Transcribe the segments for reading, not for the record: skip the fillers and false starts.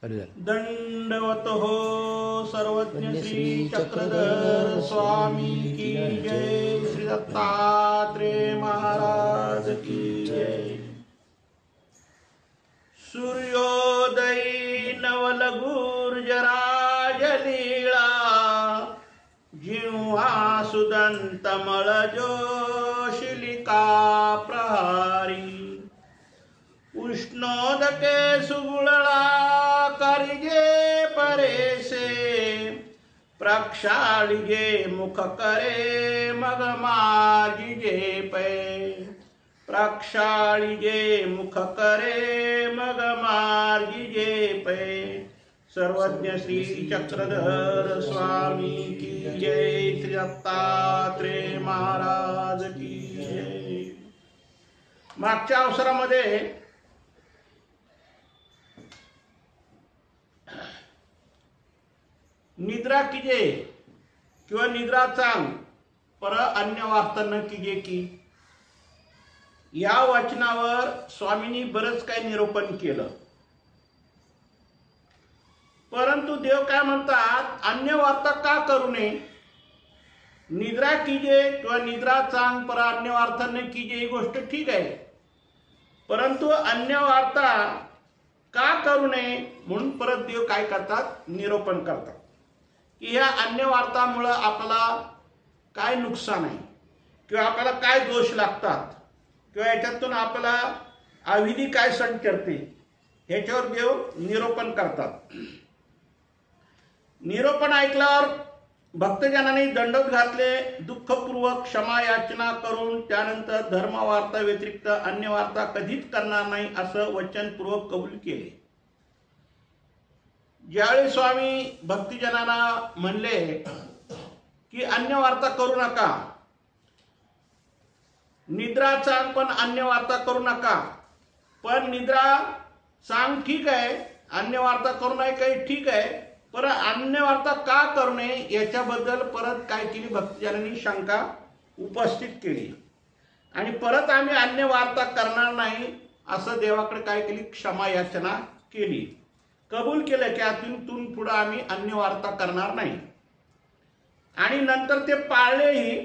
दंडवत हो सर्वज्ञ श्री चक्रधर स्वामी की जय, श्री दत्तात्रेय महाराज की जय। सूर्योदयी नवलगुर्जराज लीळा, जिव्हा सुदंतमळ जोशिलिका प्रहारी, उष्णोदके सुगुळला करिजे परेसे, प्रक्षाळिजे मुख करे मग माजिजे पै, प्रक्षाळिजे मुख करे मग मार्जिजे पै। सर्वज्ञ श्री चक्रधर स्वामी की जय, श्री दत्तात्रेय महाराज की जय। मागच्या अवसरामध्ये निद्रा कीजे किंवा निद्रा चांग पर अन्य वार्ता न कीजे की, या वचनावर स्वामींनी बरंच काही निरूपण केलं, परंतु देव काय म्हणतात, अन्य वार्ता का करू नये। निद्रा कीजे किंवा निद्रा चांग पर अन्य वार्ता न कीजे ही गोष्ट ठीक आहे, परंतु अन्य वार्ता का करू नये म्हणून परत देव काय करतात, निरूपण करतात की ह्या अन्य वार्तामुळे आपल्याला काय नुकसान आहे किंवा आपल्याला काय दोष लागतात किंवा याच्यातून आपल्याला अविधी काय संचरते, ह्याच्यावर देव निरूपण करतात। निरूपण ऐकल्यावर भक्तजनांनी दंडवत घातले, दुःखपूर्वक क्षमा याचना करून त्यानंतर धर्मवार्ता व्यतिरिक्त अन्य वार्ता कधीच करणार नाही असं वचनपूर्वक कबूल केले। ज्यावेळी स्वामी भक्तजनांना म्हणले की अन्य वार्ता करू नका, निद्रा चांग पण अन्य वार्ता करू नका, पण निद्रा चांग ठीक आहे, अन्य वार्ता करू नये काही ठीक आहे, पर अन्य वार्ता का करू नये याच्याबद्दल परत काय केली, भक्तजनांनी शंका उपस्थित केली आणि परत आम्ही अन्य वार्ता करणार नाही असं देवाकडे काय केली, क्षमा याचना केली, कबूल केलं की आतून पुढे आम्ही अन्य वार्ता करणार नाही। आणि नंतर ते पाळलेही।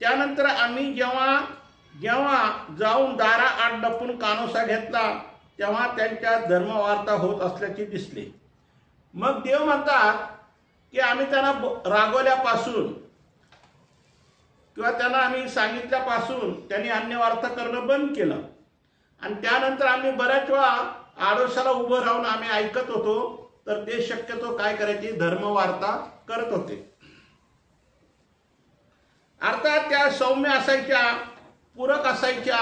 त्यानंतर आम्ही जेव्हा जाऊन दारा आत डपून कानोसा घेतला तेव्हा त्यांच्या धर्मवार्ता होत असल्याचे दिसले। मग देव म्हणतात की आम्ही त्यांना रागवल्यापासून किंवा त्यांना आम्ही सांगितल्यापासून त्यांनी अन्य वार्ता करणं बंद केलं आणि त्यानंतर आम्ही बऱ्याच वेळा आडोशाला उभं राहून आम्ही ऐकत होतो, तर ते शक्यतो काय करायचे, धर्मवार्ता करत होते। अर्थात त्या सौम्य असायच्या, पूरक असायच्या,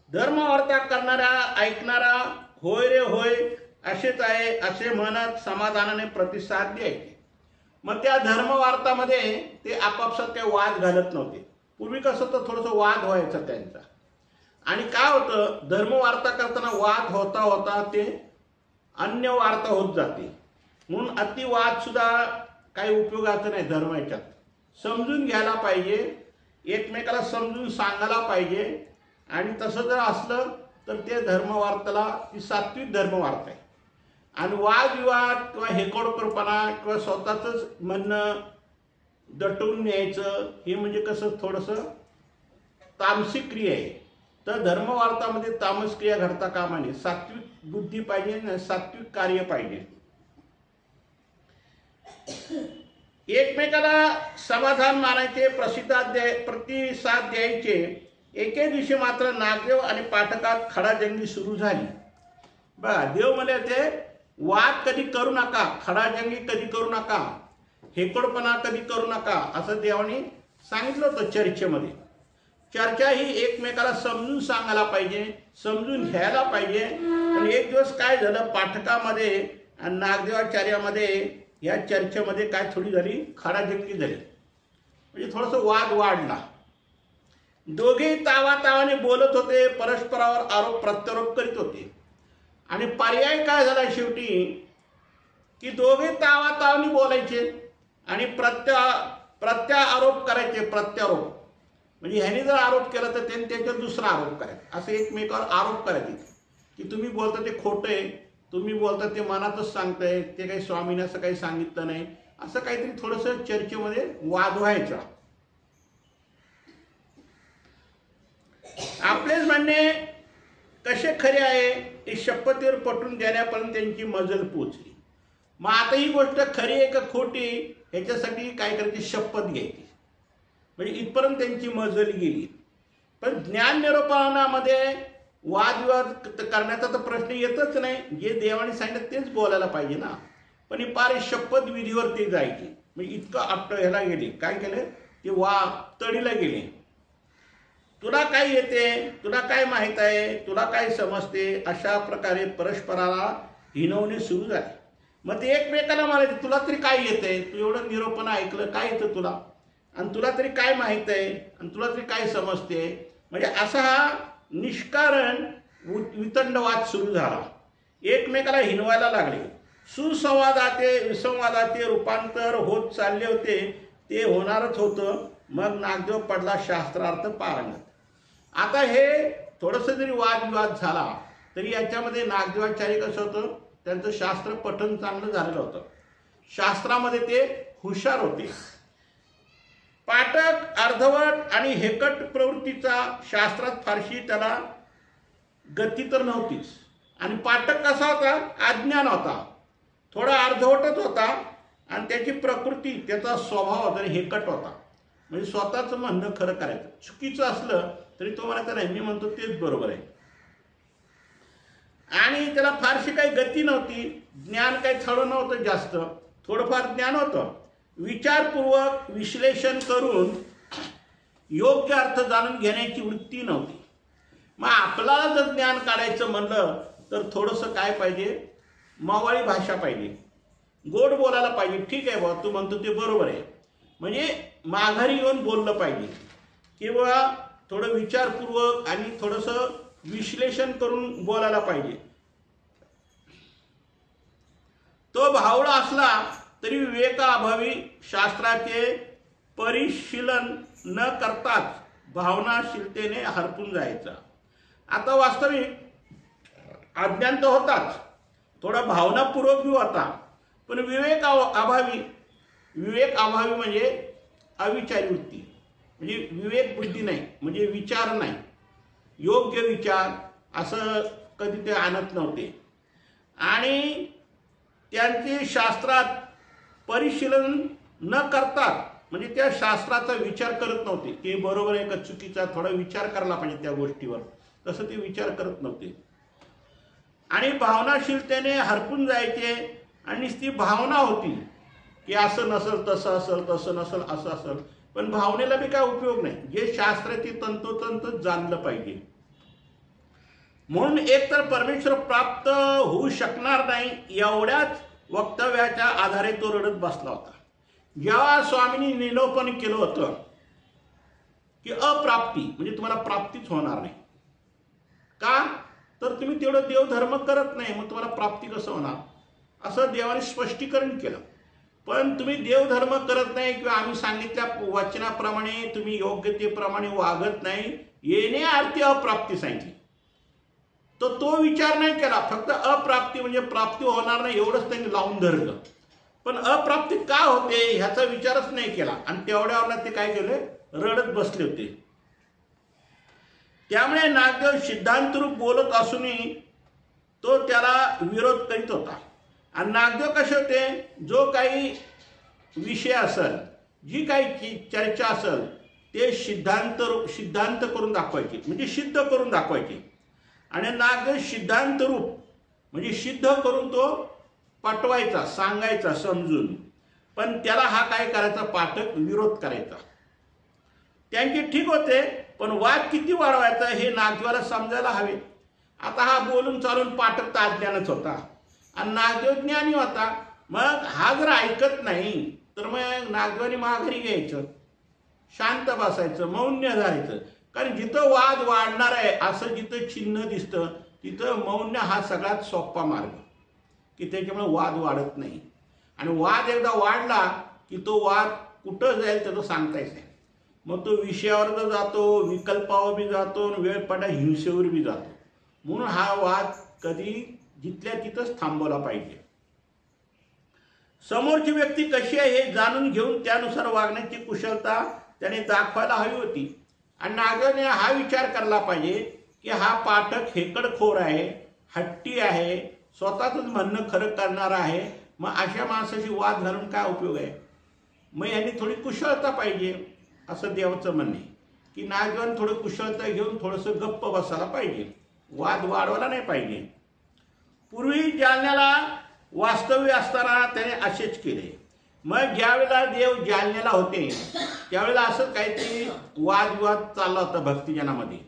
धर्मवार्ता करणारा ऐकणारा होय रे होय असेच आहे असे म्हणत समाधानाने प्रतिसाद द्यायचे। मग त्या धर्मवार्तामध्ये ते आपापसात काही वाद घालत नव्हते। पूर्वी कसं होतं, थोडंसं वाद व्हायचा त्यांचा आणि काय होतं, धर्मवार्ता करताना वाद होता होता ते अन्य वार्ता होत जाते, म्हणून अतिवाद सुद्धा काही उपयोगाचं नाही। धर्म याच्यात समजून घ्यायला पाहिजे, एकमेकाला समजून सांगायला पाहिजे आणि तसं जर असलं तर ते धर्मवार्ताला ती सात्विक धर्मवार्ता आहे। आणि वादविवाद किंवा हेकोडकरपणा किंवा स्वतःच म्हणणं दटवून न्यायचं हे म्हणजे कसं थोडंसं तामसिक क्रिया आहे। तर धर्मवार्तामध्ये तामस क्रिया घडता कामा नये, सात्विक बुद्धी पाहिजे, सात्विक कार्य पाहिजे। एकमेकाला समाधान मानायचे, प्रतिसाद द्यायचे। एके दिवशी मात्र नागदेव आणि पाठकात खडाजंगी सुरू झाली। बघा, देव म्हणे ते वाद कधी करू नका, खडाजंगी कधी करू नका, हेकोडपणा कधी करू नका असं देवाने सांगितलं होतं चर्चेमध्ये। चर्चा ही एकमेकाला समजून सांगायला पाहिजे, समजून घ्यायला पाहिजे। आणि एक दिवस काय झालं, पाठकामध्ये आणि नागदेवाचार्यामध्ये या चर्चेमध्ये काय थोडी झाली, खडाजंगी झाली, म्हणजे थोडंसं वाद वाढला। दोघे तावातावाने बोलत होते, परस्परावर आरोप प्रत्यारोप करीत होते आणि पर्याय काय झाला, शेवटी की दोघे तावातावनी बोलायचे आणि प्रत्यारोप करायचे. प्रत्यारोप म्हणजे ह्याने जर आरोप केला तर त्यांनी त्याच्यावर दुसरा आरोप करायचा, असं एकमेकावर आरोप करायचे की तुम्ही बोलता ते खोटं आहे, तुम्ही बोलता ते मनातच सांगताय, ते काही स्वामीने असं काही सांगितलं नाही, असं काहीतरी थोडंसं चर्चेमध्ये वाद व्हायचा. आपलेच म्हणणे कसे खरे आहे ते शपथेवर पटवून देण्यापर्यंत त्यांची मजल पोचली. मग आता ही गोष्ट खरी आहे का खोटी ह्याच्यासाठी काय करायची, शपथ घ्यायची. म्हणजे इथपर्यंत त्यांची मजल गेली. पण ज्ञान निरूपणामध्ये वादविवाद करण्याचा तर प्रश्न येतच नाही. जे देवाने सांगितलं तेच बोलायला पाहिजे ना. पण ही पार शपथ विधीवर ते जायची. म्हणजे इतकं ह्याला गेले, काय केलं ते तडीला गेले. तुला काय येते, तुला काय माहीत आहे, तुला काय समजते, अशा प्रकारे परस्पराला हिणवणे सुरू झाले. मग ते एकमेकाला म्हणायचे तुला तरी काय येतंय, तू एवढं निरूपण ऐकलं, काय येतं तुला, आणि तुला तरी काय माहीत आहे, आणि तुला तरी काय समजते. म्हणजे असा हा निष्कारण वितंडवाद सुरू झाला. एकमेकाला हिणवायला लागले. सुसंवादाचे विसंवादाचे रूपांतर होत चालले होते. ते होणारच होतं. मग नागदेव पडला शास्त्रार्थ पारंगत. आता हे थोडंसं जरी वादविवाद झाला तरी याच्यामध्ये नागदेवाचार्य कसं होतं, त्यांचं शास्त्र पठण चांगलं झालेलं होतं. शास्त्रामध्ये ते हुशार होते. पाठक अर्धवट आणि हेकट प्रवृत्तीचा शास्त्रात फारशी त्याला गती तर नव्हतीच. आणि पाठक कसा होता, अज्ञान होता, थोडा अर्धवटच होता, आणि त्याची प्रकृती त्याचा स्वभाव जरी हेकट होता. म्हणजे स्वतःचं म्हणणं खरं करायचं, चुकीचं असलं तरी तो म्हणायचा नाही मी म्हणतो तेच बरोबर आहे. आणि त्याला फारशी काही गती नव्हती. ज्ञान काही थोडं नव्हतं जास्त, थोडंफार ज्ञान होतं. विचारपूर्वक विश्लेषण करून योग्य अर्थ जाणून घेण्याची वृत्ती नव्हती. मग आपल्याला जर ज्ञान काढायचं म्हणलं तर थोडंसं काय पाहिजे, मावाळी भाषा पाहिजे, गोड बोलायला पाहिजे. ठीक आहे बाबा तू म्हणतो ते बरोबर आहे, म्हणजे माघारी येऊन बोललं पाहिजे, किंवा थोडं विचारपूर्वक आणि थोडंसं विश्लेषण करून बोलायला पाहिजे. तो भावडा असला तरी विवेकाअभावी शास्त्राचे परिशीलन न करताच भावनाशीलतेने हरपून जायचा. आता वास्तविक अज्ञान तर होताच, थोडा भावनापूर्वक बी होता, पण विवेक अभावी म्हणजे अविचारी वृत्ती, म्हणजे विवेक बुद्धी नाही, म्हणजे विचार नाही, योग्य विचार असं कधी ते आणत नव्हते. आणि त्यांचे शास्त्रात परिशीलन न करतात म्हणजे त्या शास्त्राचा विचार करत नव्हते. ते बरोबर आहे का चुकीचा, थोडा विचार करायला पाहिजे त्या गोष्टीवर, तसं ते विचार करत नव्हते. आणि भावनाशीलतेने हरपून जायचे. आणि ती भावना होती की असं नसल तसं असेल, तसं नसल असं असेल, पण भावनेला बी काय उपयोग नाही. जे शास्त्र ते तंतोतंत जाणलं पाहिजे. म्हणून एकतर परमेश्वर प्राप्त होऊ शकणार नाही एवढ्याच वक्तव्याच्या आधारे तो रडत बसला होता. जेव्हा स्वामींनी निलोपन केलं होतं की अप्राप्ती म्हणजे तुम्हाला प्राप्तीच होणार नाही, का तर तुम्ही तेवढं देवधर्म करत नाही, मग तुम्हाला प्राप्ती कसं होणार, असं देवाने स्पष्टीकरण केलं. पण तुम्ही देवधर्म करत नाही किंवा आम्ही सांगितल्या वचनाप्रमाणे तुम्ही योग्यतेप्रमाणे वागत नाही, येण्याअर्थी अप्राप्ती सांगितली. तर तो विचार नाही केला, फक्त अप्राप्ती म्हणजे प्राप्ती होणार नाही एवढंच त्यांनी लावून धरलं. पण अप्राप्ती का होते ह्याचा विचारच नाही केला. आणि तेवढ्यावर ते काय केले, रडत बसले होते. त्यामुळे नागदेव सिद्धांतरूप बोलत असूनही तो त्याला विरोध करीत होता. आणि नागदेव कसे होते, जो काही विषय असेल, जी काही चर्चा असेल ते सिद्धांत करून दाखवायचे, म्हणजे सिद्ध करून दाखवायचे. आणि नागदेव सिद्धांत रूप म्हणजे सिद्ध करून तो पटवायचा, सांगायचा समजून. पण त्याला हा काय करायचा, पाठक विरोध करायचा. त्यांचे ठीक होते, पण वाद किती वाढवायचा हे नागदेवाला समजायला हवे. आता हा बोलून चालून पाठक तर अज्ञानच होता आणि नागदेव ज्ञानी होता. मग हा जर ऐकत नाही तर मग नागदेवाने माघारी घ्यायचं, शांत बसायचं, मौन धरायचं. कारण जिथं वाद वाढणार आहे असं जिथं चिन्ह दिसतं तिथं मौन हा सगळ्यात सोपा मार्ग, की त्याच्यामुळे वाद वाढत नाही. आणि वाद एकदा वाढला की तो वाद कुठं जाईल त्याचं सांगता येत नाही. मग तो विषयावर जातो, विकल्पावर बी जातो, वेळ पडा हिंसेवर बी जातो. म्हणून हा वाद कधी जिथल्या तिथंच थांबवला पाहिजे. समोरची व्यक्ती कशी आहे हे जाणून घेऊन त्यानुसार वागण्याची कुशलता त्याने दाखवायला हवी होती. आणि नागराने हा विचार करायला पाहिजे की हा पाठक हेकडखोर आहे, हट्टी आहे, स्वतःच म्हणणं खरं करणार आहे. मग अशा माणसाशी वाद घालून काय उपयोग आहे. मग यांनी थोडी कुशलता पाहिजे असं देवाचं म्हणणे की नागराने थोडी कुशलता घेऊन थोडंसं गप्प बसायला पाहिजे, वाद वाढवायला नाही पाहिजे. पूर्वी जालन्याला वास्तव्य असताना त्याने असेच केले. मग ज्यावेळेला देव जालन्याला होते त्यावेळेला असं काहीतरी वादविवाद चालला होता भक्तिजनामध्ये.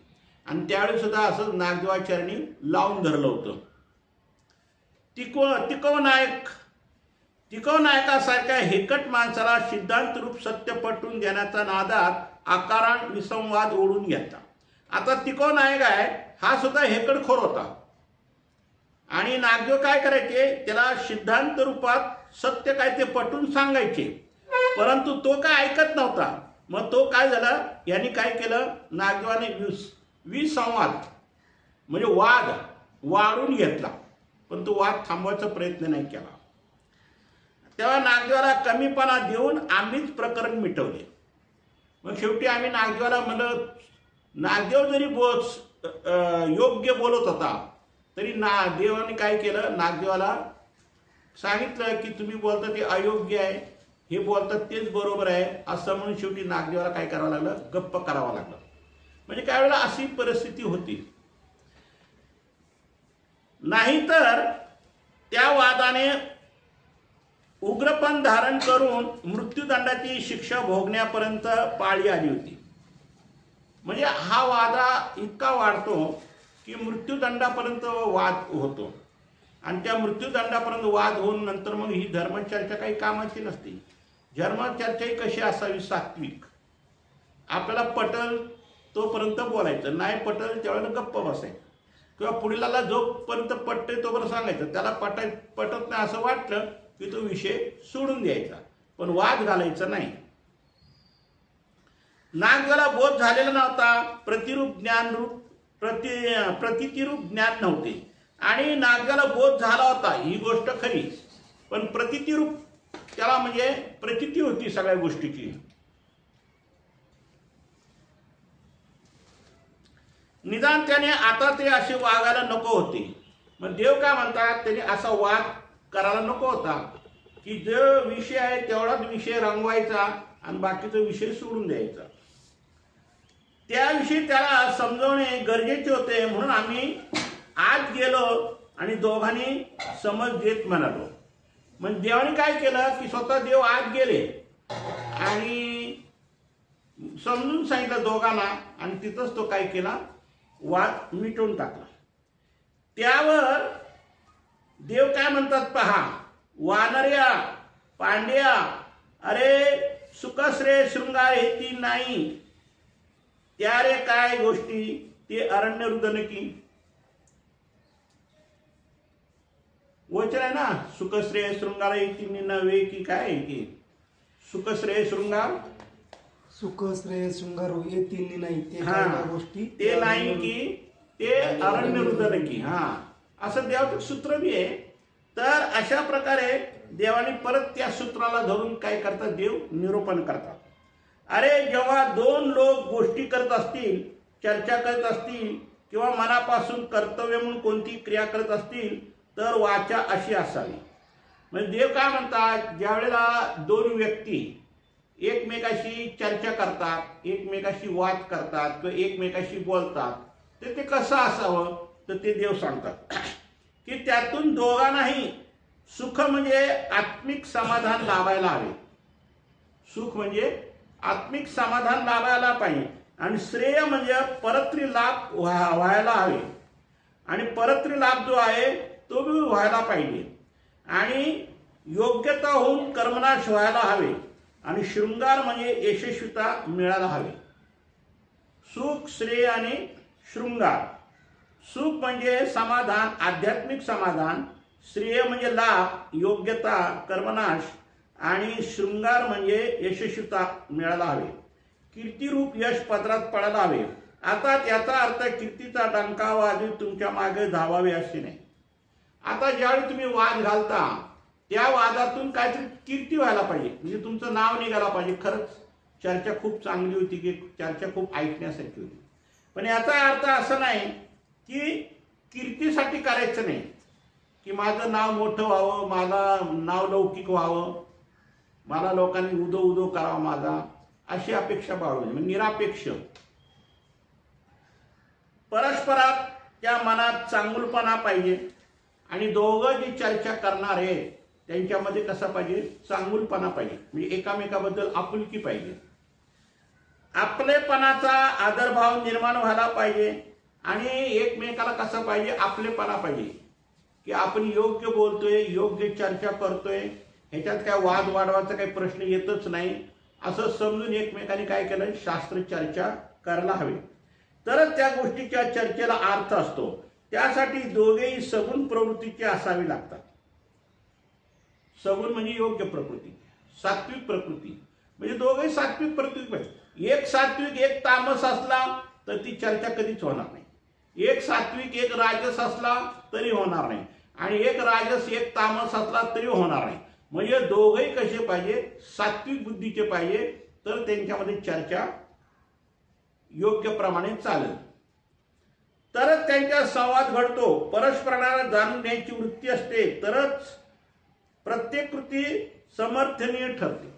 आणि त्यावेळी सुद्धा असं नागदेवाचार्यांनी लावून धरलं होतं. तिकोव नायकासारख्या हेकट माणसाला सिद्धांत रूप सत्य पटवून देण्याच्या नादात आकारान विसंवाद ओढून घेतला. आता तिकोव नायक आहे हा सुद्धा हेकडखोर होता. आणि नागदेव काय करायचे, त्याला सिद्धांत रूपात सत्य काय ते पटवून सांगायचे, परंतु तो काय ऐकत नव्हता. मग तो काय झाला, यांनी काय केलं, नागदेवाने विसंवाद म्हणजे वाद वाढून घेतला, पण तो वाद थांबवायचा प्रयत्न नाही केला. तेव्हा नागदेवाला कमीपणा देऊन आम्हीच प्रकरण मिटवले. मग शेवटी आम्ही नागदेवाला म्हणलं, नागदेव जरी योग्य बोलत होता तरी देवाने काय केलं, नागदेवाला सांगितलं की तुम्ही बोलता ते अयोग्य आहे, हे बोलतात तेच बरोबर आहे असं म्हणून शेवटी नागदेवाला काय करावं लागलं, गप्प करावं लागलं. म्हणजे काही वेळेला अशी परिस्थिती होती. नाहीतर त्या वादाने उग्रपण धारण करून मृत्यूदंडाची शिक्षा भोगण्यापर्यंत पाळी आली होती. म्हणजे हा वादा इतका वाढतो की मृत्यूदंडापर्यंत वाद होतो. आणि त्या मृत्यूदंडापर्यंत वाद होऊन नंतर मग ही धर्मचर्चा काही कामाची नसते. धर्मचर्चा ही कशी असावी, सात्विक. आपल्याला पटल तोपर्यंत बोलायचं, नाही पटल त्यावेळेला गप्प बसायचं, किंवा पुढीला जोपर्यंत पटते तोपर्यंत सांगायचं. त्याला पटत नाही असं वाटलं की तो विषय सोडून द्यायचा, पण वाद घालायचा नाही. नागदेवाला बोध झालेला नव्हता, प्रतिरूप ज्ञान नव्हते. आणि नागदेवाला बोध झाला होता ही गोष्ट खरी, पण प्रतिरूप त्याला म्हणजे प्रचिती होती सगळ्या गोष्टीची. निदान त्याने आता ते असे वागायला नको होते. मग देव काय म्हणतात, त्याने असा वाद करायला नको होता की जो विषय आहे तेवढाच विषय रंगवायचा आणि बाकीचा विषय सोडून द्यायचा. त्याविषयी त्याला समजवणे गरजेचे होते. म्हणून आम्ही आत गेलो आणि दोघांनी समज देत म्हणालो. मग देवाने काय केलं की स्वतः देव आत गेले आणि समजून सांगितलं दोघांना, आणि तिथंच तो काय केला, वाद मिटवून टाकला. त्यावर देव काय म्हणतात पहा, वानर्या पांड्या, अरे सुखश्रेय शृंगार हे ती नाही, त्या रे काय गोष्टी ते अरण्य रुदन की. वचन आहे ना, सुखश्रेय शृंगार येती नव्हे की काय की, सुखश्रेय शृंगार सुखश्रेय शृंगार येतील नाही, ते काय गोष्टी ते नाही की ते अरण्य रुदन की. हा, असं देवाचं सूत्र बी आहे. तर अशा प्रकारे देवाने परत त्या सूत्राला धरून काय करतात, देव निरूपण करतात. अरे जेव्हा दोन लोक गोष्टी करत असतील, चर्चा करत असतील, किंवा मनापासून कर्तव्य म्हणून कोणती क्रिया करत असतील, तर वाचा अशी असावी. म्हणजे देव काय म्हणतात, ज्या वेळेला दोन व्यक्ती एकमेकाशी चर्चा करतात, एकमेकाशी वाद करतात किंवा एकमेकाशी बोलतात, तर ते कसं असावं, तर ते देव सांगतात की त्यातून दोघांनाही सुख म्हणजे आत्मिक समाधान लाभायला हवे. सुख म्हणजे आत्मिक समाधान लाभायला पाहिजे, आणि श्रेय म्हणजे परत्री लाभ व्हायला हवे, आणि परत्री लाभ जो आहे तो बी व्हायला पाहिजे, आणि योग्यता होऊन कर्मनाश व्हायला हवे, आणि शृंगार म्हणजे यशस्वीता मिळायला हवी. सुख, श्रेय आणि शृंगार. सुख म्हणजे समाधान, आध्यात्मिक समाधान. श्रेय म्हणजे लाभ, योग्यता, कर्मनाश आणि शृंगार म्हणजे यशस्वीता मिळायला हवे. कीर्तिरूप यश पदरात पडायला हवे. आता याचा अर्थ कीर्तीचा डंका वाजवी तुमच्या मागे धावावे असे नाही. आता ज्यावेळी तुम्ही वाद घालता त्या वादातून काहीतरी कीर्ती व्हायला पाहिजे, म्हणजे तुमचं नाव निघायला पाहिजे. खरंच चर्चा खूप चांगली होती, की चर्चा खूप ऐकण्यासारखी होती. पण याचा अर्थ असा नाही की कीर्तीसाठी करायचं नाही, की माझं नाव मोठं व्हावं, मला नाव लौकिक व्हावं, मला लोकांनी उदो उदो करावा माझा, अशी अपेक्षा बाळगू नये. म्हणजे निरापेक्ष परस्परात त्या मनात चांगुलपणा पाहिजे. आणि दोघं जी चर्चा करणार आहे त्यांच्यामध्ये कसा पाहिजे, चांगुलपणा पाहिजे. म्हणजे एकामेकाबद्दल आपुलकी पाहिजे, आपलेपणाचा आदरभाव निर्माण व्हायला पाहिजे. आणि एकमेकाला कसा पाहिजे, आपलेपणा पाहिजे, की आपण योग्य बोलतोय, योग्य चर्चा करतोय, ह्याच्यात काय वाद वाढवायचा काही प्रश्न येतच नाही असं समजून एकमेकांनी काय केलं, शास्त्र चर्चा करायला हवी. तरच त्या गोष्टीच्या चर्चेला अर्थ असतो. त्यासाठी दोघेही सगुण प्रवृत्तीचे असावी लागतात. सगुण म्हणजे योग्य प्रकृती, सात्विक प्रकृती, म्हणजे दोघेही सात्विक प्रकृती पाहिजे. एक सात्विक एक तामस असला तर ती चर्चा कधीच होणार नाही. एक सात्विक एक राजस असला तरी होणार नाही, आणि एक राजस एक तामस असला तरी होणार नाही. म्हणजे दोघेही कसे पाहिजे, सात्विक बुद्धीचे पाहिजे, तर त्यांच्यामध्ये चर्चा योग्य प्रमाणे चालेल, तरच त्यांच्या संवाद घडतो. परस्पराला जाणून घ्यायची वृत्ती असते तरच प्रत्येक कृती समर्थनीय ठरते.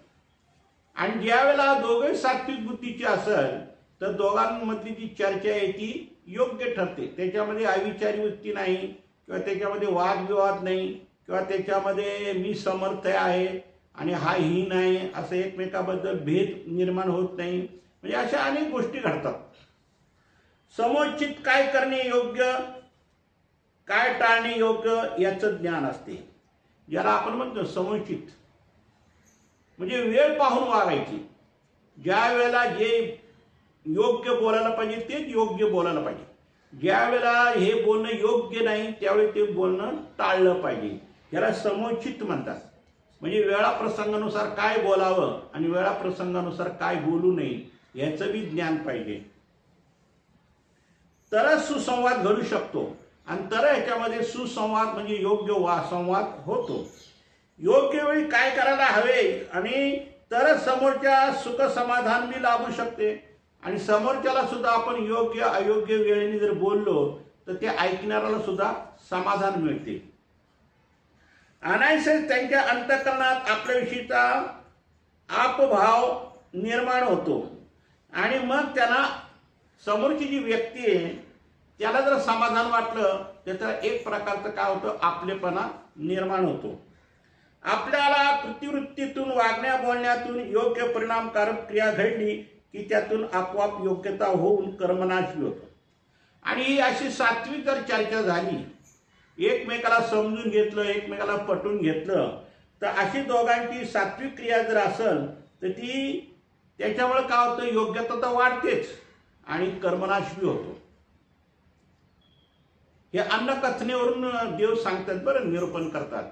आणि ज्या वेळेला दोघे सात्विक बुद्धीचे असेल तर दोघांमधली जी चर्चा आहे ती योग्य ठरते. त्याच्यामध्ये अविचारी वृत्ती नाही, किंवा त्याच्यामध्ये वादविवाद नाही, किंवा त्याच्यामध्ये मी समर्थ आहे आणि हा ही नाही असं एकमेकाबद्दल भेद निर्माण होत नाही. म्हणजे अशा अनेक गोष्टी घडतात. समोचित काय करणे योग्य, काय टाळणे योग्य याचं ज्ञान असते, ज्याला आपण म्हणतो समोचित. म्हणजे वेळ पाहून वागायची. ज्या वेळेला जे योग्य बोलायला पाहिजे तेच योग्य बोलायला पाहिजे. ज्या वेळेला हे बोलणं योग्य नाही त्यावेळी ते बोलणं टाळलं पाहिजे. याला समोचित म्हणतात. म्हणजे वेळाप्रसंगानुसार काय बोलावं आणि वेळाप्रसंगानुसार काय बोलू नये याचं बी ज्ञान पाहिजे, तरच सुसंवाद घडू शकतो. आणि तर ह्याच्यामध्ये सुसंवाद म्हणजे योग्य संवाद होतो. योग्य वेळी काय करायला हवे आणि तरच समोरच्या सुख समाधान बी लाभू शकते. आणि समोरच्याला सुद्धा आपण योग्य अयोग्य वेळेने जर बोललो तर ते ऐकणाऱ्याला सुद्धा समाधान मिळते. अनायसेच त्यांच्या अंतःकरणात आपल्याविषयीचा आपभाव निर्माण होतो. आणि मग त्यांना समोरची जी व्यक्ती आहे त्याला जर समाधान वाटलं त्याचा एक प्रकारचं काय होतं, आपलेपणा निर्माण होतो. आपल्याला कृतीवृत्तीतून वागण्या बोलण्यातून योग्य परिणामकारक क्रिया घडली की त्यातून आपोआप योग्यता होऊन कर्मनाश होतो. आणि ही अशी सात्विक जर चर्चा झाली, एकमेकाला समजून घेतलं, एकमेकाला पटवून घेतलं, तर अशी दोघांची सात्विक क्रिया जर असेल तर ती त्याच्यामुळे काय होतं, योग्यता तर वाढतेच आणि कर्मनाश बी होतो. हे अन्नकथनेवरून देव सांगतात बरं, निरूपण करतात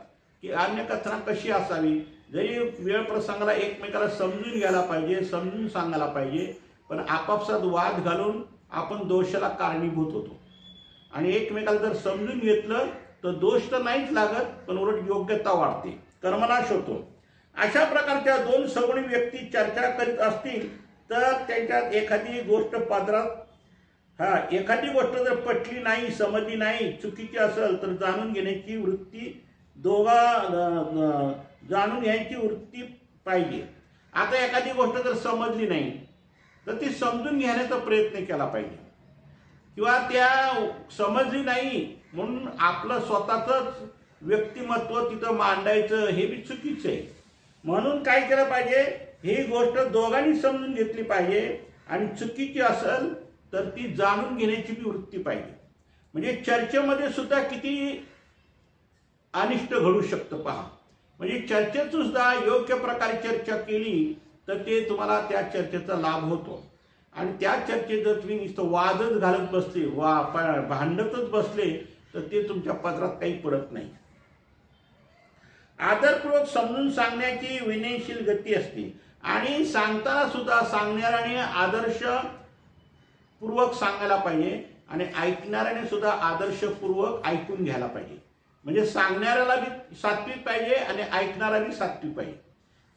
की अन्नकथना कशी असावी. जरी वेळ प्रसंगाला एकमेकाला समजून घ्यायला पाहिजे, समजून सांगायला पाहिजे, पण आपापसात वाद घालून आपण दोषाला कारणीभूत होतो. आणि एकमेकाला जर समजून घेतलं तर दोष तर नाहीच लागत, पण उलट योग्यता वाढते, कर्मनाश होतो. अशा प्रकारच्या दोन सगुणी व्यक्ती चर्चा करीत असतील तर त्यांच्यात एखादी गोष्ट पदरात एखादी गोष्ट जर पटली नाही, समजली नाही, चुकीची असेल तर जाणून घेण्याची वृत्ती जाणून घ्यायची वृत्ती पाहिजे. आता एखादी गोष्ट जर समजली नाही तर ती समजून घेण्याचा प्रयत्न केला पाहिजे. किंवा त्या समजली नाही म्हणून आपलं स्वतःच व्यक्तिमत्व तिथं मांडायचं हे बी चुकीचं आहे. म्हणून काय केलं पाहिजे, ही गोष्ट दोघांनी समजून घेतली पाहिजे. आणि चुकीची असेल तर ती जाणून घेण्याची बी वृत्ती पाहिजे. म्हणजे चर्चेमध्ये सुद्धा किती अनिष्ट घडू शकतं पहा. म्हणजे चर्चेत सुद्धा योग्य प्रकारे चर्चा केली तर ते तुम्हाला त्या चर्चेचा लाभ होतो. आणि त्या चर्चेत जर तुम्ही नुसतं वादच घालत बसले, भांडतच बसले तर ते तुमच्या पदरात काही पडत नाही. आदरपूर्वक समजून सांगण्याची विनयशील गती असते आणि सांगताना सुद्धा सांगणाऱ्याने आदर्शपूर्वक सांगायला पाहिजे आणि ऐकणाऱ्याने सुद्धा आदर्शपूर्वक ऐकून घ्यायला पाहिजे. म्हणजे सांगणाऱ्याला बी सात्विक पाहिजे आणि ऐकणारा बी सात्विक पाहिजे.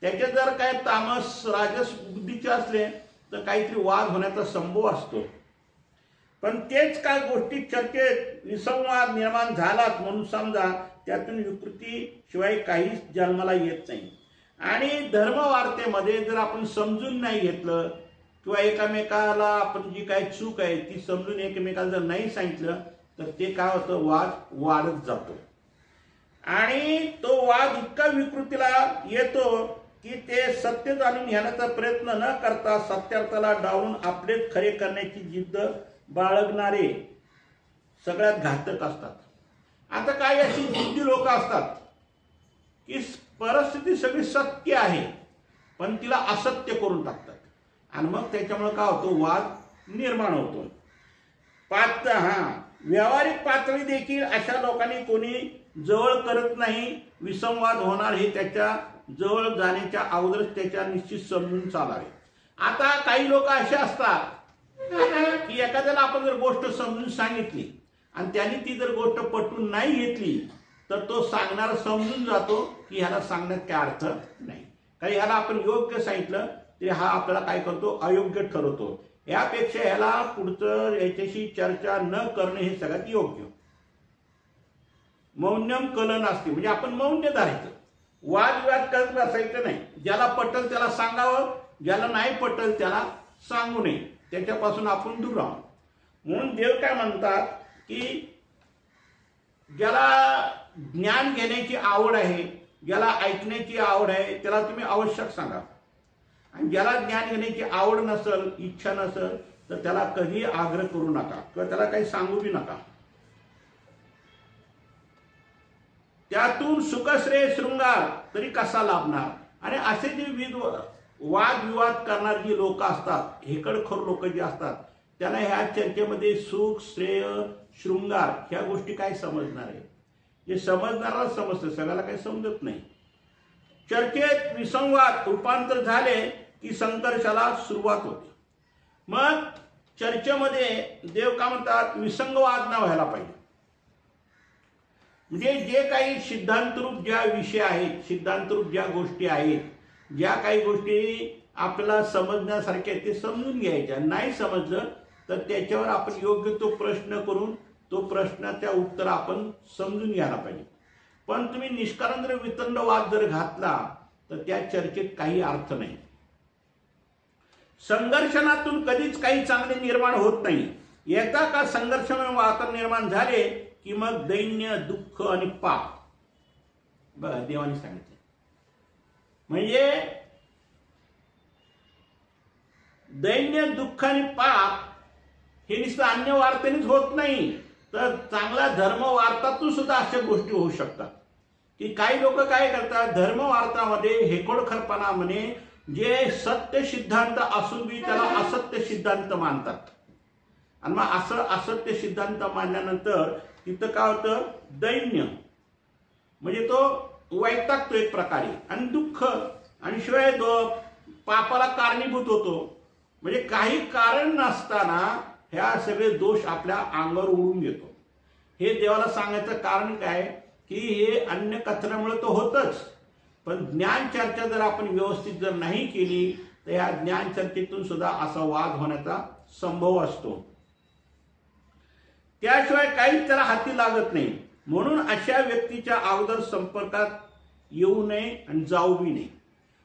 त्याचे जर काय तामस राजस बुद्धीचे असले तर काहीतरी वाद होण्याचा संभव असतो. पण तेच काय गोष्टी चर्चेत विसंवाद निर्माण झालात म्हणून समजा त्यातून विकृती शिवाय काहीच जन्माला येत नाही. आणि धर्मवार्तेमध्ये जर आपण समजून नाही घेतलं किंवा एकामेकाला आपण जी काही चूक आहे ती समजून एकमेकाला जर नाही सांगितलं तर ते काय होतं, वाद वाढत जातो आणि तो वाद इतका विकृतीला येतो की ते सत्य जाणून घेण्याचा प्रयत्न न करता सत्यार्थाला डावलून आपलेच खरे करण्याची जिद्द बाळगणारे सगळ्यात घातक असतात. आता काही अशी जिद्दी लोक असतात की परिस्थिती सगळी सत्य आहे पण तिला असत्य करून टाकतात आणि मग त्याच्यामुळे काय होतो, वाद निर्माण होतो. व्यावहारिक पातळी देखील अशा लोकांनी कोणी जवळ करत नाही. विसंवाद होणार हे त्याच्या जवळ जाण्याच्या अगोदरच त्याच्या निश्चित समजून चालावे. आता काही लोक असे असतात की एखाद्याला आपण जर गोष्ट समजून सांगितली आणि त्यांनी ती जर गोष्ट पटवून नाही घेतली तर तो सांगणारा समजून जातो की ह्याला सांगण्यात काय अर्थ नाही. कारण ह्याला आपण योग्य सांगितलं तरी हा आपल्याला काय करतो, अयोग्य ठरवतो. यापेक्षा ह्याला पुढचं याच्याशी चर्चा न करणे हे सगळ्यात योग्य. मौन्यम कलन असते म्हणजे आपण मौन्य धरायचं, वादविवाद करत बसायचं नाही. ज्याला पटल त्याला सांगावं, ज्याला नाही पटल त्याला सांगू नये, त्याच्यापासून आपण दूर राहू. म्हणून देव काय म्हणतात की ज्याला ज्ञान घेण्याची आवड आहे, ज्याला ऐकण्याची आवड आहे त्याला तुम्ही आवश्यक सांगा आणि ज्याला ज्ञान घेण्याची आवड नसेल, इच्छा नसेल तर त्याला कधी आग्रह करू नका किंवा त्याला काही सांगू बी नका. त्यातून सुखश्रेय शृंगार तरी कसा लाभणार. आणि असे जे वादविवाद करणारी जी लोक असतात, हेकडखोर लोक जे असतात त्यांना ह्या चर्चेमध्ये सुख श्रेय शृंगार ह्या गोष्टी काय समजणार आहे. जे समजणारा समजतं, सगळ्याला काही समजत नाही. चर्चेत विसंवाद रूपांतर झाले की संघर्षाला सुरुवात होते. मग चर्चेमध्ये देव का म्हणतात, विसंगवाद न व्हायला पाहिजे. म्हणजे जे काही सिद्धांतरूप ज्या विषय आहेत, सिद्धांतरूप ज्या गोष्टी आहेत, ज्या काही गोष्टी आपल्याला समजण्यासारख्या ते समजून घ्यायच्या. नाही समजलं तर त्याच्यावर आपण योग्य तो प्रश्न करून तो प्रश्नाच्या उत्तर आपण समजून घ्यायला पाहिजे. पण तुम्ही निष्कारण जर वितंडवाद जर घातला तर त्या चर्चेत काही अर्थ नाही. संघर्षणातून कधीच काही चांगले निर्माण होत नाही. एकदा का संघर्षमय वातावरण निर्माण झाले की मग दैन्य दुःख आणि पाप, बघा देवाने सांगितले. म्हणजे दैन्य दुःख आणि पाप हे नुसतं अन्य वार्तेनेच होत नाही तर चांगल्या धर्म वार्तातून सुद्धा अशा गोष्टी होऊ शकतात. की काही लोक काय करतात, धर्म वार्तामध्ये हेकोडखरपणामध्ये जे सत्य सिद्धांत असून बी त्याला असत्य सिद्धांत मानतात आणि मग असं असत्य सिद्धांत मानल्यानंतर तिथं काय होतं, दैन्य म्हणजे तो वैतागतो एक प्रकारे आणि दुःख आणि शिवाय पापाला कारणीभूत होतो. म्हणजे काही कारण नसताना ह्या सगळे दोष आपल्या अंगावर उडून घेतो. हे देवाला सांगायचं कारण काय की हे अन्य कचऱ्यामुळे तो होतच, पण ज्ञान चर्चा जर आपण व्यवस्थित जर नाही केली तर या ज्ञान चर्चेतून सुद्धा असा वाद होण्याचा संभव असतो. त्याशिवाय काहीच त्याला हाती लागत नाही. म्हणून अशा व्यक्तीच्या अगोदर संपर्कात येऊ नये आणि जाऊ बी नये.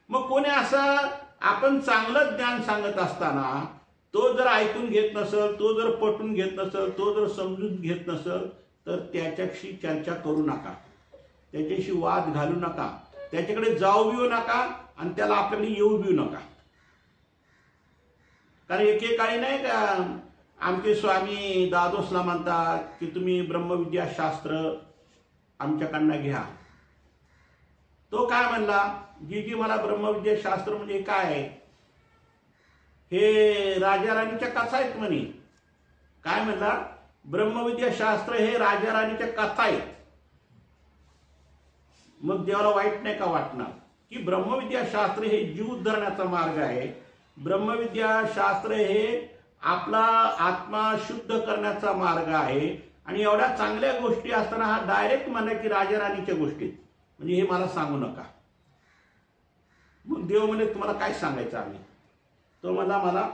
मग कोणी असं आपण चांगलं ज्ञान सांगत असताना तो जर ऐकून घेत नसेल, तो जर पटून घेत नसेल, तो जर समजून घेत नसेल तर त्याच्याशी चर्चा करू नका, त्याच्याशी वाद घालू नका, त्याच्याकडे जाऊ बिऊ नका आणि त्याला आपल्याकडे येऊ बिऊ नका. कारण एकेकाळी नाही का आमचे स्वामी दादोसला म्हणतात की तुम्ही ब्रह्मविद्याशास्त्र आमच्याकडनं घ्या. तो काय म्हणला, जी मला ब्रह्मविद्याशास्त्र म्हणजे काय आहे, हे राजा राणीच्या कथा आहेत म्हणे. काय म्हणला, ब्रह्मविद्याशास्त्र हे राजा राणीच्या कथा आहेत. मग देवाला वाईट नाही का वाटणार की ब्रह्मविद्या शास्त्र हे जीव उद्धरण्याचा मार्ग आहे, ब्रह्मविद्या शास्त्र हे आपला आत्मा शुद्ध करण्याचा मार्ग आहे, आणि एवढ्या चांगल्या गोष्टी असताना हा डायरेक्ट म्हणा की राजाराणीच्या गोष्टीत म्हणजे हे मला सांगू नका. मग देव म्हणे तुम्हाला काय सांगायचं आम्ही? तो मला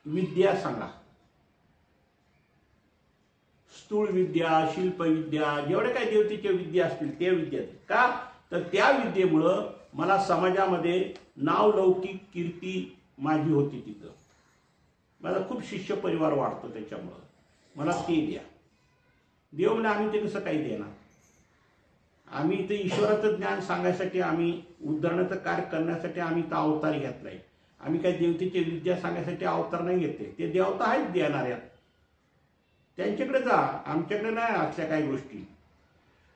विद्या सांगा, स्थूळ विद्या, शिल्पविद्या, जेवढे काही देवतेच्या विद्या असतील त्या विद्या. का तर त्या विद्येमुळं मला समाजामध्ये नाव लौकिक कीर्ती माझी होती, तिथं माझा खूप शिष्य परिवार वाढतो, त्याच्यामुळं मला ते द्या. देव म्हणजे आम्ही ते कसं काही देणार? आम्ही इथे ईश्वराचं ज्ञान सांगायसाठी, आम्ही उद्धरणाचं कार्य करण्यासाठी आम्ही इथं अवतार घेतलाय. आम्ही काही देवतेची विद्या सांगायसाठी अवतार नाही घेते, ते देवता आहेत देणाऱ्या, त्यांच्याकडे जा, आमच्याकडे नाही असल्या काही गोष्टी.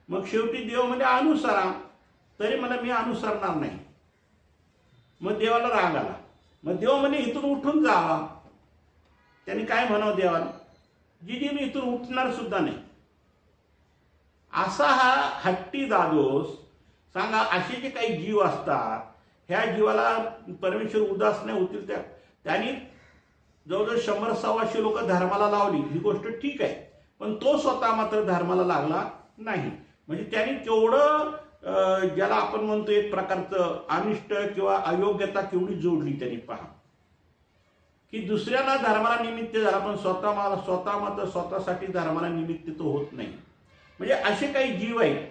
मग शेवटी देव म्हणजे अनुसरा, तरी मला मी अनुसरणार नाही. मग देवाला राग आला. मग देव म्हणजे इथून उठून जावा. त्यांनी काय म्हणावं देवाला? जी मी इथून उठणार सुद्धा नाही. असा हा हट्टी दादोस. सांगा, असे जे काही जीव असतात, ह्या जीवाला परमेश्वर उदास नाही होतील. त्यांनी जवळजवळ 100-125 लोक धर्माला लावली, ही गोष्ट ठीक आहे, पण तो स्वतः मात्र धर्माला लागला नाही. म्हणजे त्यांनी तेवढं ज्याला आपण म्हणतो एक प्रकारचं अनिष्ट किंवा अयोग्यता केवढी जोडली त्यांनी. पहा की दुसऱ्याला धर्माला निमित्त झाला, पण स्वतः मात्र स्वतःसाठी धर्माला निमित्त तो होत नाही. म्हणजे असे काही जीव आहेत,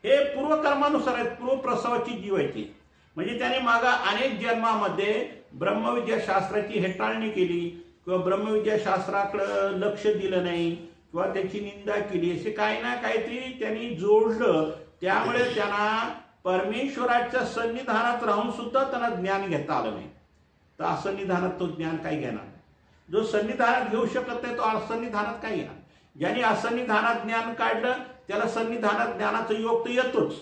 हे पूर्वकर्मानुसार आहेत, पूर्वप्रसवाची जीव आहेत ती. म्हणजे त्याने मागा अनेक जन्मामध्ये ब्रह्मविद्या शास्त्राची हेटाळणी केली, किंवा ब्रह्मविद्या शास्त्राकडे लक्ष दिलं नाही, किंवा त्याची निंदा केली. असे काही ना काहीतरी त्यांनी जोडलं. त्यामुळे त्यांना परमेश्वराच्या सन्निधानात राहून सुद्धा त्यांना ज्ञान घेता आलं नाही. तर असन्निधानात तो ज्ञान काय घेणार? जो सन्निधानात घेऊ शकत नाही तो असन्निधानात काय घेणार? ज्यांनी असन्निधानात ज्ञान काढलं त्याला सन्निधानात ज्ञानाचा योग तर येतोच,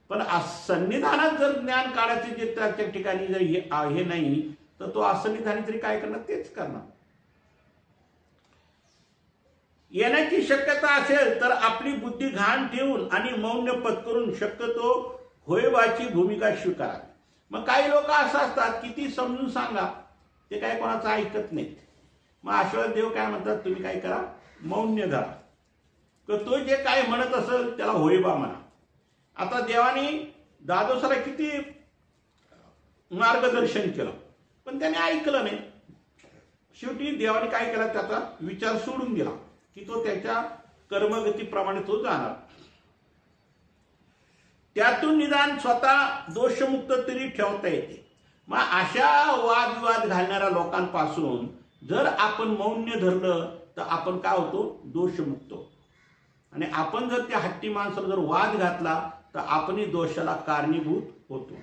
पण सन्निधानात जर ज्ञान काढायचे जे त्याच्या ठिकाणी जर हे नाही, तर तो असन्निधानी तरी काय करणार? तेच करणार. येण्याची शक्यता असेल तर आपली बुद्धी घाण ठेवून आणि मौन पत्करून शक्यतो होयबाची भूमिका स्वीकारावी. मग काही लोक असं असतात, किती समजून सांगा ते काय कोणाचं ऐकत नाहीत. मग अशा देव काय म्हणतात, तुम्ही काय करा, मौन्य धरा. तर तो जे काय म्हणत असेल त्याला होयबा म्हणा. आता देवाने दादोसाला किती मार्गदर्शन केलं, पण त्याने ऐकलं नाही. शेवटी देवाने काय केला, त्याचा विचार सोडून दिला की तो त्याच्या कर्मगतीप्रमाणे तो जाणार. त्यातून निदान स्वतः दोषमुक्त तरी ठेवता येते. मग अशा वादविवाद घालणाऱ्या लोकांपासून जर आपण मौन्य धरलं तर आपण काय होतो? दोषमुक्त. आणि आपण जर त्या हट्टी माणसाला जर वाद घातला तर आपणही दोषाला कारणीभूत होतो.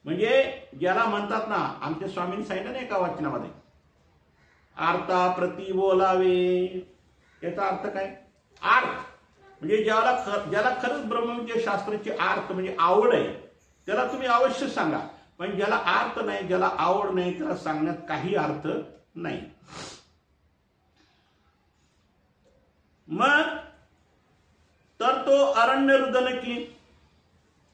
म्हणजे ज्याला म्हणतात ना, आमच्या स्वामींनी सांगितलं नाही एका वचनामध्ये, आर्ता प्रति बोलावे. याचा अर्थ काय? आर्थ म्हणजे ज्याला खरंच ब्रह्मविद्या शास्त्राची अर्थ म्हणजे आवड आहे त्याला तुम्ही अवश्य सांगा. पण ज्याला अर्थ नाही, ज्याला आवड नाही, त्याला सांगण्यात काही अर्थ नाही. मग तर तो अरण्य रुदन की,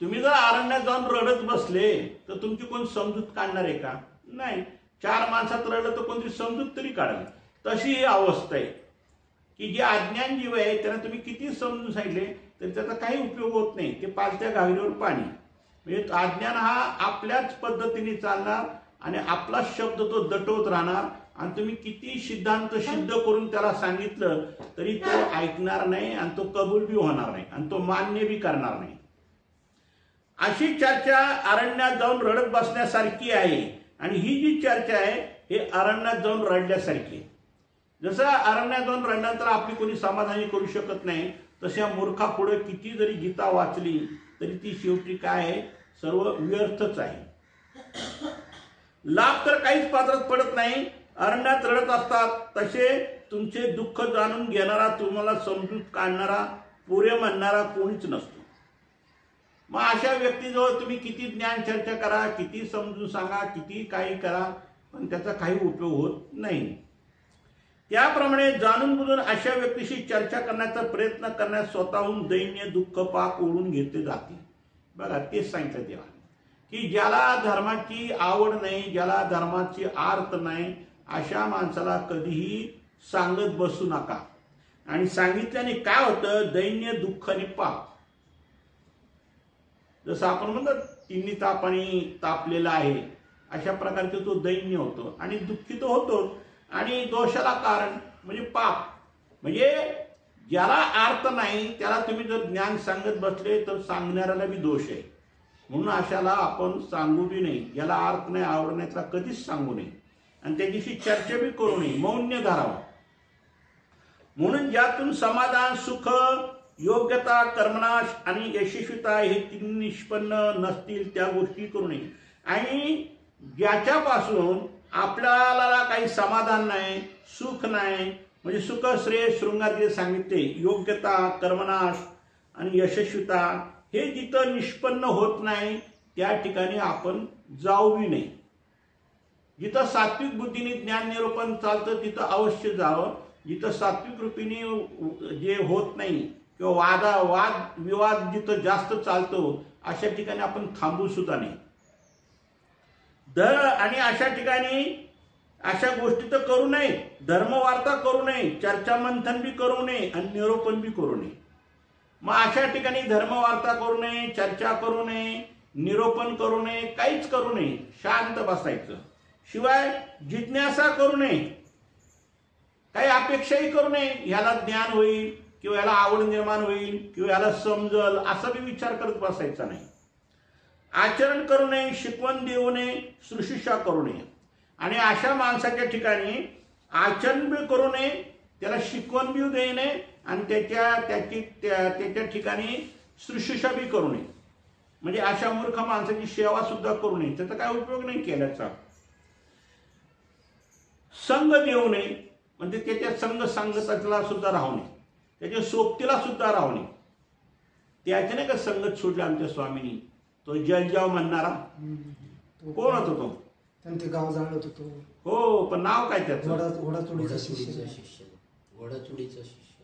तुम्ही जर अरण्यात जाऊन रडत बसले तर तुमची कोण समजूत काढणार आहे का? नाही. 4 माणसात रडलं तर कोणती समजूत तरी काढाल. तशी ही अवस्था आहे की जे अज्ञान जीव आहे त्यांना तुम्ही किती समजून सांगितले तरी त्याचा काही उपयोग होत नाही. ते पालत्या घागरीवर पाणी. म्हणजे अज्ञान हा आपल्याच पद्धतीने चालणार आणि आपला शब्द तो दटवत राहणार. आणि तुम्ही किती सिद्धांत सिद्ध करून त्याला सांगितलं तरी तो ऐकणार नाही, आणि तो कबूल बी होणार नाही, आणि तो मान्य बी करणार नाही. अशी चर्चा अरण्यात जाऊन रडत बसण्यासारखी आहे. आणि ही जी चर्चा आहे हे अरण्यात जाऊन रडल्यासारखी आहे. जसं अरण्यात जाऊन रडल्यानंतर आपली कोणी समाधानी करू शकत नाही, तशा मूर्खापुढे किती जरी गीता वाचली तरी ती शेवटी काय आहे? सर्व व्यर्थच आहे. लाभ तर काहीच पात्रात पडत नाही. अरण्यात रडत असतात तसे तुमचे दुःख जाणून घेणारा, तुम्हाला समजूत काढणारा, पुरे म्हणणारा कोणीच नसतो. मग अशा व्यक्तीजवळ तुम्ही किती ज्ञान चर्चा करा, किती समजून सांगा, किती काही करा, पण त्याचा काही उपयोग होत नाही. त्याप्रमाणे जाणून बुजून अशा व्यक्तीशी चर्चा करण्याचा प्रयत्न करण्यास स्वतःहून दैन्य दुःख पाप ओढून घेतले जाते. बघा तेच सांगितलं देवा की ज्याला धर्माची आवड नाही, ज्याला धर्माची आर्त नाही, अशा माणसाला कधीही सांगत बसू नका. आणि सांगितल्याने काय होतं, दैन्य दुःख आणि पाप. जसं आपण म्हणतो तिन्ही तापाने तापलेला आहे, अशा प्रकारचे तो दैन्य होतो आणि दुःखी तो होतो. आणि दोषाला कारण म्हणजे पाप. म्हणजे ज्याला अर्थ नाही त्याला तुम्ही जर ज्ञान सांगत बसले तर सांगणाऱ्याला बी दोष आहे. म्हणून अशाला आपण सांगू बी नाही. ज्याला अर्थ नाही आवडण्याचा कधीच सांगू नये आणि त्याच्याशी चर्चा बी करू नये, मौन्य धरावा. म्हणून ज्यातून समाधान, सुख, योग्यता, कर्मनाश आणि यशस्वीता हे तीन निष्पन्न नसतील त्या गोष्टी करू नये. आणि ज्याच्यापासून आपल्याला काही समाधान नाही, सुख नाही, म्हणजे सुख, श्रेय, शृंगार जे सांगितले, योग्यता, कर्मनाश आणि यशस्वीता हे जिथं निष्पन्न होत नाही त्या ठिकाणी आपण जाऊही नाही. जिथं सात्विक बुद्धीने ज्ञान निरूपण चालतं तिथं अवश्य जावं. जिथं सात्विक रूपीने जे होत नाही किंवा वाद विवाद जिथं जास्त चालतो अशा ठिकाणी आपण थांबू सुद्धा नाही. आणि अशा ठिकाणी अशा गोष्टी तर करू नये. धर्मवार्ता करू नये, चर्चा मंथन बी करू नये आणि निरूपण बी करू नये. मग अशा ठिकाणी धर्मवार्ता करू नये, चर्चा करू नये, निरूपण करू नये, काहीच करू नये, शांत बसायचं. शिवाय जिज्ञासा करू नये, काही अपेक्षाही करू नये. ह्याला ज्ञान होईल किंवा ह्याला आवड निर्माण होईल किंवा ह्याला समजल असा बी विचार करत बसायचा नाही. आचरण करू नये, शिकवण देऊ नये, शुश्रूषा करू नये. आणि अशा माणसाच्या ठिकाणी आचरण बी करू नये, त्याला शिकवण बी देऊ नये आणि त्याच्या ठिकाणी शुश्रूषा बी करू नये. म्हणजे अशा मूर्ख माणसाची सेवा सुद्धा करू नये, त्याचा काय उपयोग नाही केल्याचा. संग देऊ नये, म्हणजे त्याच्या संग सांगताला सुद्धा राहू नये, त्याच्या सोबतीला सुद्धा राहू नये. त्याच्या नाही का संगत सोडली आमच्या स्वामींनी, तो जलजाव म्हणणारा कोण होतो तो? त्यांचे गाव जाणत होतो. हो, पण नाव काय त्याचं? घोडाचोडीचा शिष्य.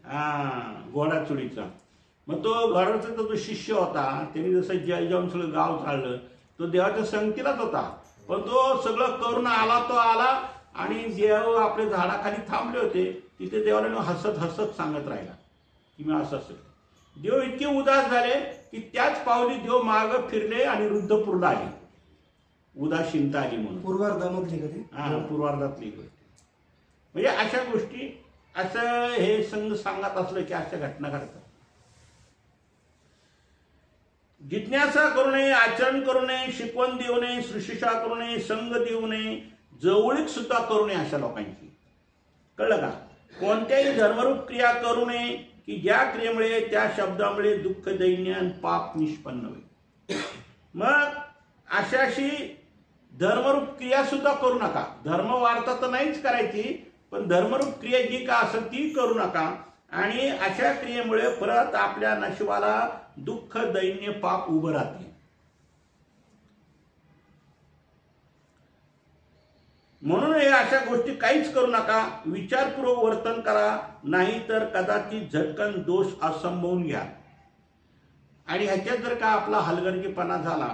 हा, घोडाचोडीचा. मग तो घोडाचा जो शिष्य होता त्यांनी जसं जलजावून सगळं गाव चाललं, तो देवाच्या संगतीलाच होता. पण तो सगळं करून आला, तो आला आणि देव आपल्या झाडाखाली थांबले होते. तिथे देवाला हसत हसत सांगत राहिला की मी असं असेल. देव इतके उदास झाले की त्याच पावली देव माग फिरले आणि रुद्धपूरला आले. उदासीनता आली म्हणून. पूर्वार्धामधली कधी? हा, पूर्वार्धातली गोष्ट. म्हणजे अशा गोष्टी असं हे संघ सांगत असलं की अशा घटना घडतात. जिज्ञासा करू नये, आचरण करू नये, शिकवण देऊ नये, शुश्रूषा करू नये, संग देऊ नये, जवळीक सुद्धा करू नये अशा लोकांची. कळलं का? कोणत्याही धर्मरूप क्रिया करू नये की ज्या क्रियेमुळे त्या शब्दामुळे दुःख, दैन्य आणि पाप निष्पन्न होईल. मग अशाशी धर्मरूप क्रिया सुद्धा करू नका. धर्मवार्ता तर नाहीच करायची, पण धर्मरूप क्रिया जी का असेल ती करू नका. आणि अशा क्रियेमुळे परत आपल्या नशिबाला दुःख, दैन्य, पाप उभं राहते. म्हणून हे अशा गोष्टी काहीच करू नका. विचारपूर्वक वर्तन करा, नाही तर कदाचित झटकन दोष असंभवून घ्या. आणि ह्याच्यात जर का आपला हलगर्जीपणा झाला,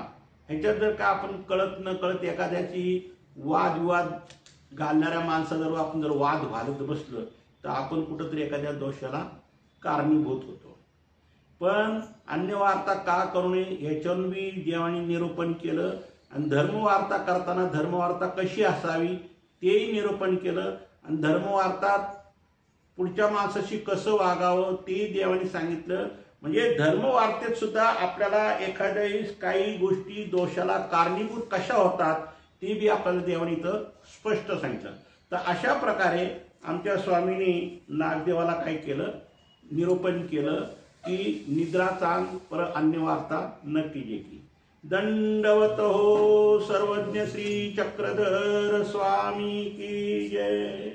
ह्याच्यात जर का आपण कळत न कळत एखाद्याची वादविवाद घालणाऱ्या माणसाजवळ आपण जर वाद घालत बसलं तर आपण कुठंतरी एखाद्या दोषाला कारणीभूत होतो. पण अन्यवार्ता का करू नये ह्याच्यावरून मी देवाने निरूपण केलं. आणि धर्मवार्ता करताना धर्मवार्ता कशी असावी तेही निरूपण केलं. आणि धर्मवार्तात पुढच्या माणसाशी कसं वागावं ते देवाने सांगितलं. म्हणजे धर्मवार्तेत सुद्धा आपल्याला एखाद्या काही गोष्टी दोषाला कारणीभूत कशा होतात ते बी आपल्याला देवाने इथं स्पष्ट सांगितलं. तर अशा प्रकारे आमच्या स्वामींनी नागदेवाला काय केलं, निरूपण केलं की निद्रा चांग पर अन्यवार्ता न कीजे की. दंडवत हो सर्वज्ञ श्री चक्रधर स्वामी की जय.